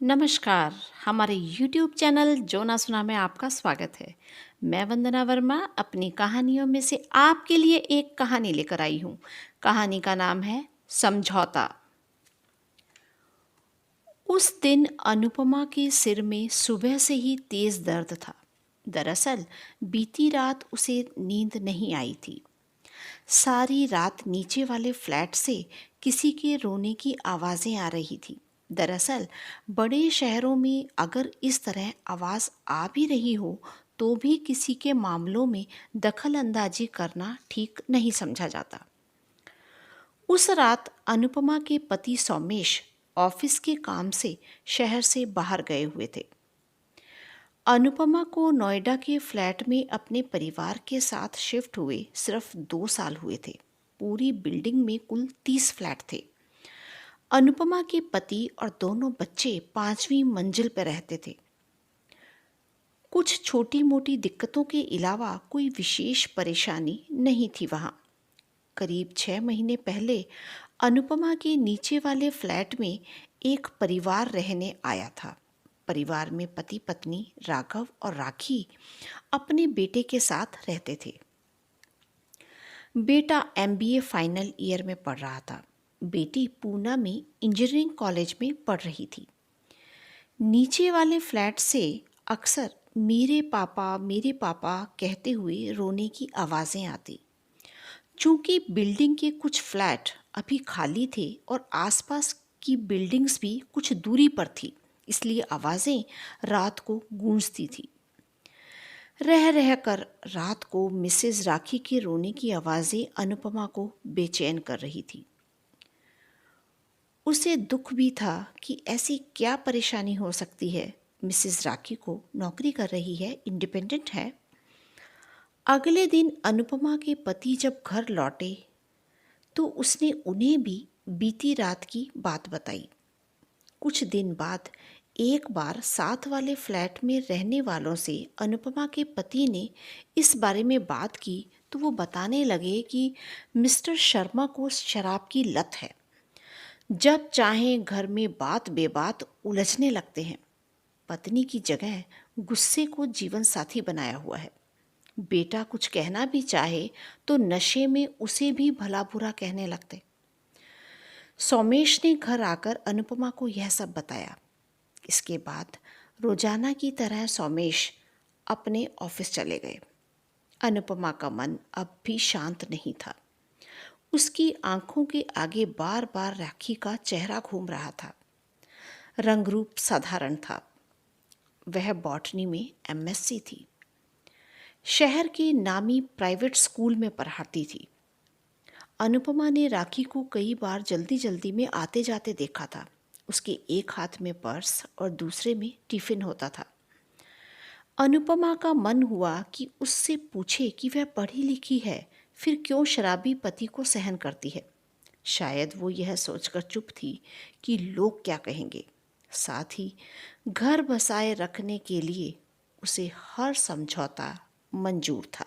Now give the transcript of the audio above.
नमस्कार। हमारे YouTube channel जो ना सुना में आपका स्वागत है। मैं वंदना वर्मा अपनी कहानियों में से आपके लिए एक कहानी लेकर आई हूँ। कहानी का नाम है समझौता। उस दिन अनुपमा के सिर में सुबह से ही तेज दर्द था। दरअसल बीती रात उसे नींद नहीं आई थी। सारी रात नीचे वाले फ्लैट से किसी के रोने की आवाज़ें आ रही थी। दरअसल बड़े शहरों में अगर इस तरह आवाज़ आ भी रही हो तो भी किसी के मामलों में दखल अंदाजी करना ठीक नहीं समझा जाता। उस रात अनुपमा के पति सोमेश ऑफिस के काम से शहर से बाहर गए हुए थे। अनुपमा को नोएडा के फ्लैट में अपने परिवार के साथ शिफ्ट हुए सिर्फ 2 साल हुए थे। पूरी बिल्डिंग में कुल 30 फ्लैट थे। अनुपमा के पति और दोनों बच्चे 5वीं मंजिल पर रहते थे। कुछ छोटी मोटी दिक्कतों के अलावा कोई विशेष परेशानी नहीं थी वहाँ। करीब 6 महीने पहले अनुपमा के नीचे वाले फ्लैट में एक परिवार रहने आया था। परिवार में पति पत्नी राघव और राखी अपने बेटे के साथ रहते थे। बेटा MBA फाइनल ईयर में पढ़ रहा था। बेटी पूना में इंजीनियरिंग कॉलेज में पढ़ रही थी। नीचे वाले फ्लैट से अक्सर मेरे पापा कहते हुए रोने की आवाज़ें आती। चूंकि बिल्डिंग के कुछ फ्लैट अभी खाली थे और आसपास की बिल्डिंग्स भी कुछ दूरी पर थी, इसलिए आवाज़ें रात को गूंजती थी। रह रहकर रात को मिसेस राखी के रोने की आवाज़ें अनुपमा को बेचैन कर रही थी। उसे दुख भी था कि ऐसी क्या परेशानी हो सकती है। मिसेस राखी को नौकरी कर रही है, इंडिपेंडेंट है। अगले दिन अनुपमा के पति जब घर लौटे तो उसने उन्हें भी बीती रात की बात बताई। कुछ दिन बाद एक बार साथ वाले फ्लैट में रहने वालों से अनुपमा के पति ने इस बारे में बात की तो वो बताने लगे कि मिस्टर शर्मा को शराब की लत है। जब चाहें घर में बात बेबात उलझने लगते हैं। पत्नी की जगह गुस्से को जीवन साथी बनाया हुआ है। बेटा कुछ कहना भी चाहे तो नशे में उसे भी भला बुरा कहने लगते। सोमेश ने घर आकर अनुपमा को यह सब बताया। इसके बाद रोजाना की तरह सोमेश अपने ऑफिस चले गए। अनुपमा का मन अब भी शांत नहीं था। उसकी आंखों के आगे बार बार राखी का चेहरा घूम रहा था। रंग रूप साधारण था। वह बॉटनी में MSc थी। शहर के नामी प्राइवेट स्कूल में पढ़ाती थी। अनुपमा ने राखी को कई बार जल्दी जल्दी में आते जाते देखा था। उसके एक हाथ में पर्स और दूसरे में टिफिन होता था। अनुपमा का मन हुआ कि उससे पूछे कि वह पढ़ी लिखी है, फिर क्यों शराबी पति को सहन करती है। शायद वो यह सोचकर चुप थी कि लोग क्या कहेंगे। साथ ही घर बसाए रखने के लिए उसे हर समझौता मंजूर था।